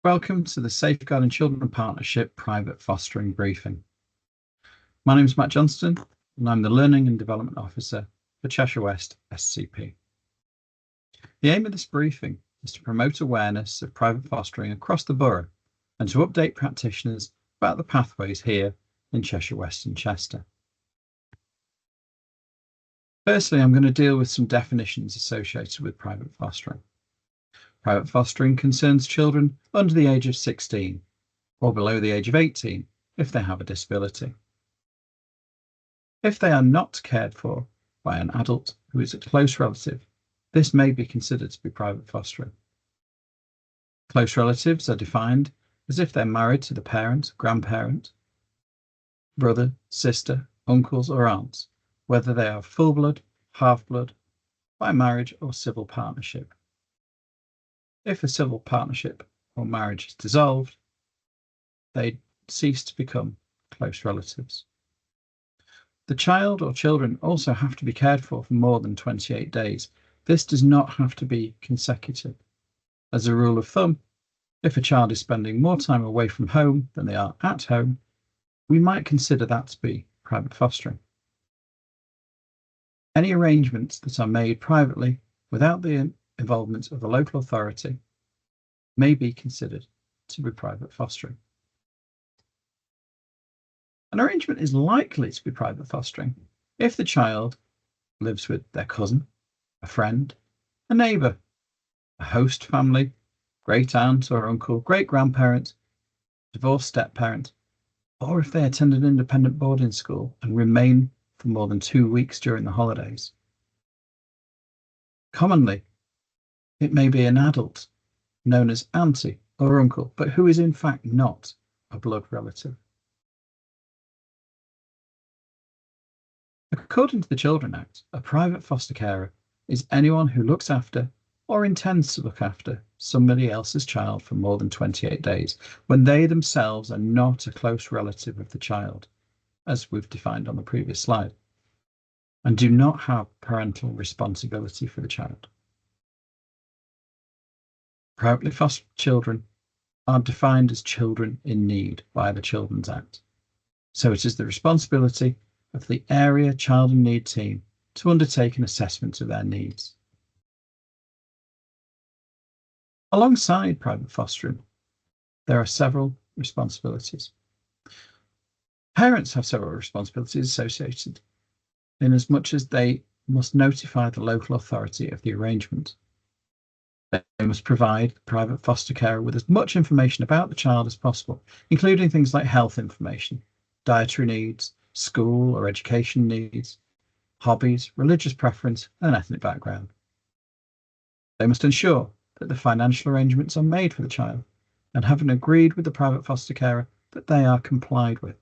Welcome to the Safeguarding Children Partnership Private Fostering Briefing. My name is Matt Johnston and I'm the Learning and Development Officer for Cheshire West SCP. The aim of this briefing is to promote awareness of private fostering across the borough and to update practitioners about the pathways here in Cheshire West and Chester. Firstly, I'm going to deal with some definitions associated with private fostering. Private fostering concerns children under the age of 16 or below the age of 18 if they have a disability. If they are not cared for by an adult who is a close relative, this may be considered to be private fostering. Close relatives are defined as if they're married to the parent, grandparent, brother, sister, uncles or aunts, whether they are full blood, half blood, by marriage or civil partnership. If a civil partnership or marriage is dissolved, they cease to become close relatives. The child or children also have to be cared for more than 28 days. This does not have to be consecutive. As a rule of thumb, if a child is spending more time away from home than they are at home, we might consider that to be private fostering. Any arrangements that are made privately without the involvement of the local authority may be considered to be private fostering. An arrangement is likely to be private fostering if the child lives with their cousin, a friend, a neighbour, a host family, great aunt or uncle, great grandparent, divorced step parent, or if they attend an independent boarding school and remain for more than 2 weeks during the holidays. Commonly, it may be an adult known as auntie or uncle, but who is in fact not a blood relative. According to the Children Act, a private foster carer is anyone who looks after or intends to look after somebody else's child for more than 28 days when they themselves are not a close relative of the child, as we've defined on the previous slide, and do not have parental responsibility for the child. Privately fostered children are defined as children in need by the Children's Act, so it is the responsibility of the area child in need team to undertake an assessment of their needs. Alongside private fostering, there are several responsibilities. Parents have several responsibilities associated, in as much as they must notify the local authority of the arrangement. They must provide the private foster carer with as much information about the child as possible, including things like health information, dietary needs, school or education needs, hobbies, religious preference, and ethnic background. They must ensure that the financial arrangements are made for the child and having agreed with the private foster carer that they are complied with.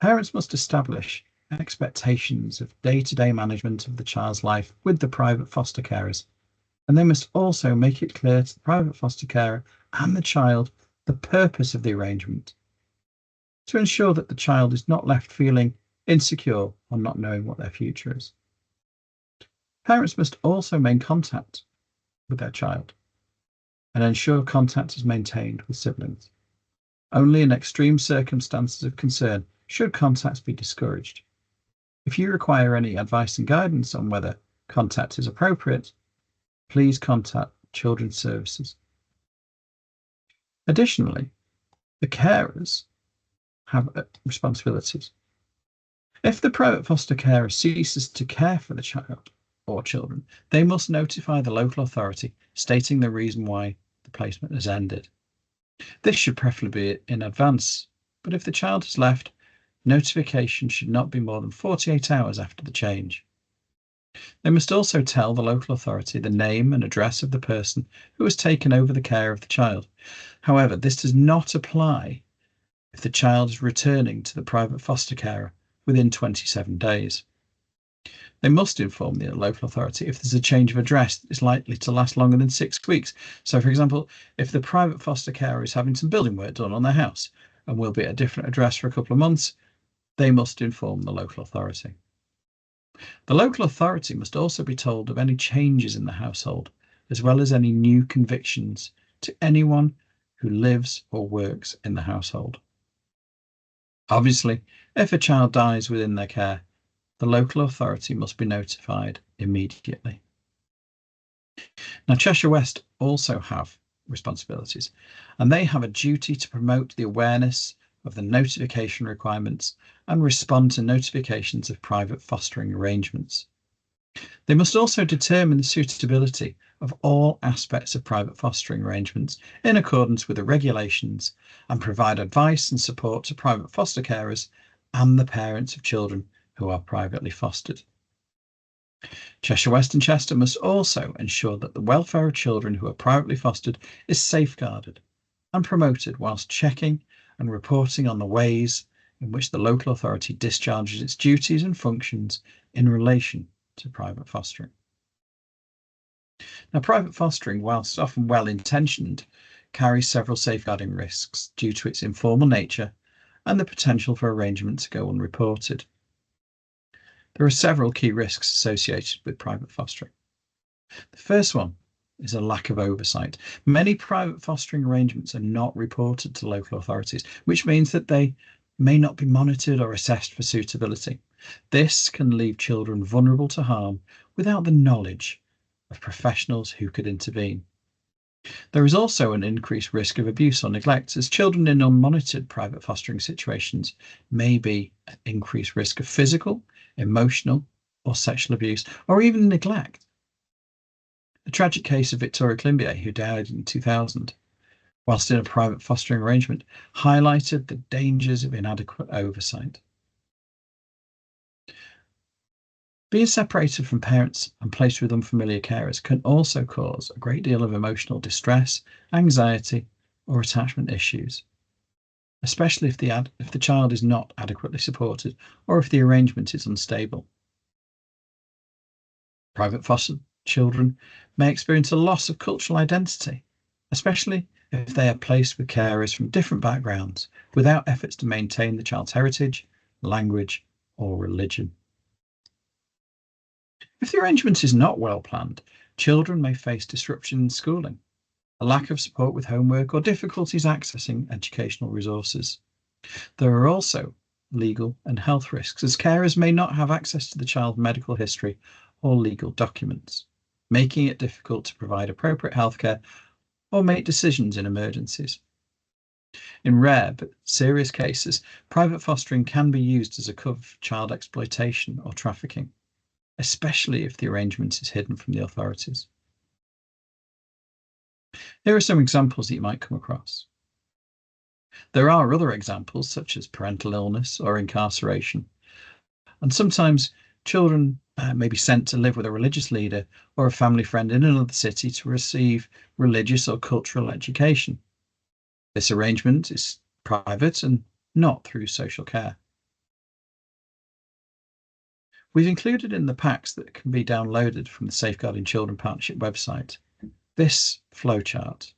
Parents must establish expectations of day-to-day management of the child's life with the private foster carers, and they must also make it clear to the private foster carer and the child the purpose of the arrangement, to ensure that the child is not left feeling insecure or not knowing what their future is. Parents must also maintain contact with their child and ensure contact is maintained with siblings. Only in extreme circumstances of concern should contact be discouraged. If you require any advice and guidance on whether contact is appropriate, please contact Children's Services. Additionally, the carers have responsibilities. If the private foster carer ceases to care for the child or children, they must notify the local authority stating the reason why the placement has ended. This should preferably be in advance, but if the child has left, notification should not be more than 48 hours after the change. They must also tell the local authority the name and address of the person who has taken over the care of the child. However, this does not apply if the child is returning to the private foster carer within 27 days. They must inform the local authority if there's a change of address that is likely to last longer than 6 weeks. So, for example, if the private foster carer is having some building work done on their house and will be at a different address for a couple of months, they must inform the local authority. The local authority must also be told of any changes in the household, as well as any new convictions to anyone who lives or works in the household. Obviously, if a child dies within their care, the local authority must be notified immediately. Now, Cheshire West also have responsibilities, and they have a duty to promote the awareness of the notification requirements and respond to notifications of private fostering arrangements. They must also determine the suitability of all aspects of private fostering arrangements in accordance with the regulations and provide advice and support to private foster carers and the parents of children who are privately fostered. Cheshire West and Chester must also ensure that the welfare of children who are privately fostered is safeguarded and promoted whilst checking and reporting on the ways in which the local authority discharges its duties and functions in relation to private fostering. Now, private fostering, whilst often well-intentioned, carries several safeguarding risks due to its informal nature and the potential for arrangement to go unreported. There are several key risks associated with private fostering. The first one is a lack of oversight. Many private fostering arrangements are not reported to local authorities, which means that they may not be monitored or assessed for suitability. This can leave children vulnerable to harm without the knowledge of professionals who could intervene. There is also an increased risk of abuse or neglect, as children in unmonitored private fostering situations may be at increased risk of physical, emotional, or sexual abuse, or even neglect. The tragic case of Victoria Climbié, who died in 2000, whilst in a private fostering arrangement, highlighted the dangers of inadequate oversight. Being separated from parents and placed with unfamiliar carers can also cause a great deal of emotional distress, anxiety, or attachment issues, especially if the child is not adequately supported or if the arrangement is unstable. Private fostered children may experience a loss of cultural identity, especially if they are placed with carers from different backgrounds without efforts to maintain the child's heritage, language, or religion. If the arrangement is not well planned, children may face disruption in schooling, a lack of support with homework, or difficulties accessing educational resources. There are also legal and health risks, as carers may not have access to the child's medical history or legal documents, making it difficult to provide appropriate healthcare or make decisions in emergencies. In rare but serious cases, private fostering can be used as a cover for child exploitation or trafficking, especially if the arrangement is hidden from the authorities. Here are some examples that you might come across. There are other examples, such as parental illness or incarceration, and sometimes children may be sent to live with a religious leader or a family friend in another city to receive religious or cultural education. This arrangement is private and not through social care. We've included in the packs that can be downloaded from the Safeguarding Children Partnership website this flowchart.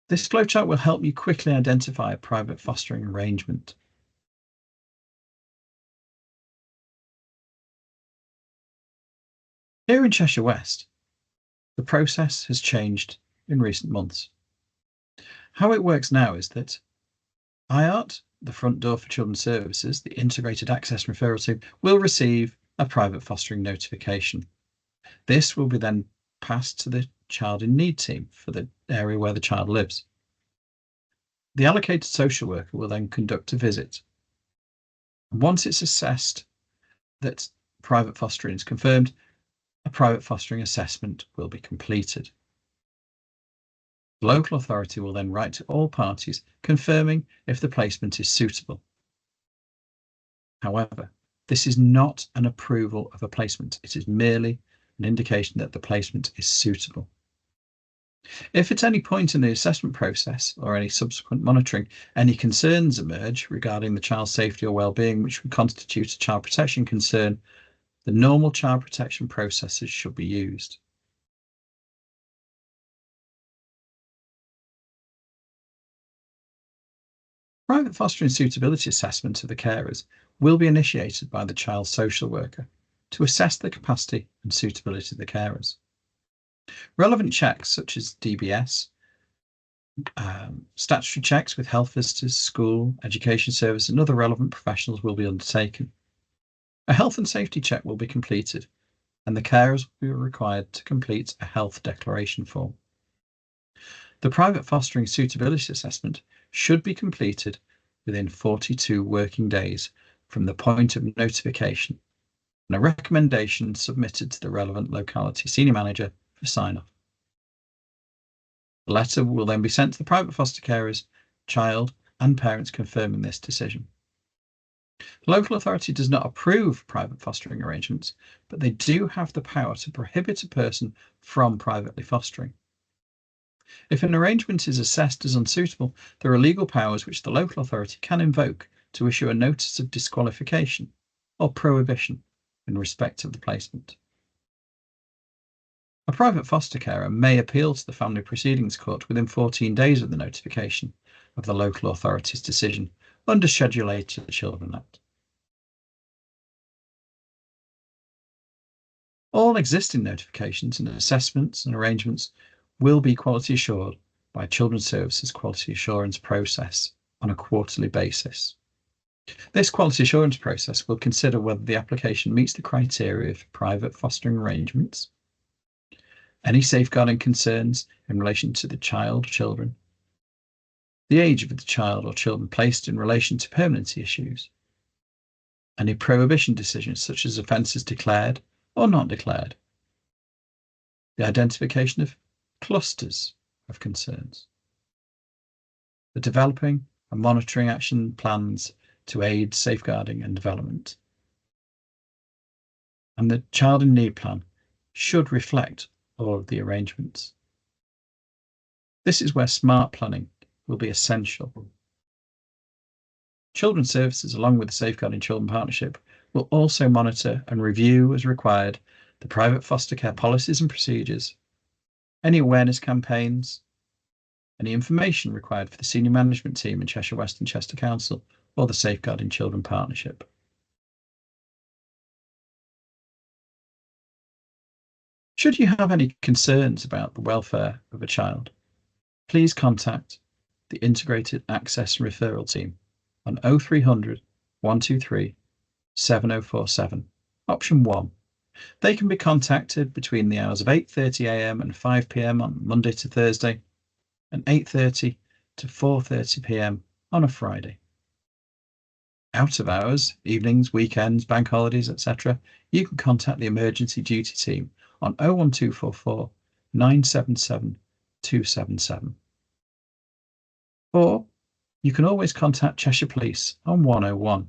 This flowchart will help you quickly identify a private fostering arrangement. Here in Cheshire West, the process has changed in recent months. How it works now is that IART, the Front Door for Children's Services, the Integrated Access Referral Team, will receive a private fostering notification. This will be then passed to the Child in Need team for the area where the child lives. The allocated social worker will then conduct a visit. And once it's assessed that private fostering is confirmed, a private fostering assessment will be completed. The local authority will then write to all parties confirming if the placement is suitable. However, this is not an approval of a placement. It is merely an indication that the placement is suitable. If at any point in the assessment process or any subsequent monitoring, any concerns emerge regarding the child's safety or well-being which would constitute a child protection concern, the normal child protection processes should be used. Private fostering suitability assessment of the carers will be initiated by the child social worker to assess the capacity and suitability of the carers. Relevant checks such as DBS, Statutory checks with health visitors, school, education service, and other relevant professionals will be undertaken. A health and safety check will be completed, and the carers will be required to complete a health declaration form. The private fostering suitability assessment should be completed within 42 working days from the point of notification, and a recommendation submitted to the relevant locality senior manager for sign-off. The letter will then be sent to the private foster carers, child, and parents confirming this decision. The local authority does not approve private fostering arrangements, but they do have the power to prohibit a person from privately fostering. If an arrangement is assessed as unsuitable, there are legal powers which the local authority can invoke to issue a notice of disqualification or prohibition in respect of the placement. A private foster carer may appeal to the Family Proceedings Court within 14 days of the notification of the local authority's decision under Schedule 8 of the Children Act. All existing notifications and assessments and arrangements will be quality assured by Children's Services quality assurance process on a quarterly basis. This quality assurance process will consider whether the application meets the criteria for private fostering arrangements, any safeguarding concerns in relation to the child or children, the age of the child or children placed in relation to permanency issues, any prohibition decisions such as offences declared or not declared, the identification of clusters of concerns, the developing and monitoring action plans to aid safeguarding and development, and the child in need plan should reflect all of the arrangements. This is where smart planning will be essential. Children's Services, along with the Safeguarding Children Partnership, will also monitor and review as required the private foster care policies and procedures, any awareness campaigns, any information required for the senior management team in Cheshire West and Chester Council or the Safeguarding Children Partnership. Should you have any concerns about the welfare of a child, please contact the Integrated Access and Referral Team on 0300 123 7047, option 1. They can be contacted between the hours of 8:30 a.m. and 5 p.m. on Monday to Thursday, and 8:30 to 4:30 p.m. on a Friday. Out of hours, evenings, weekends, bank holidays, etc., you can contact the Emergency Duty Team on 01244 977 277. Or you can always contact Cheshire Police on 101.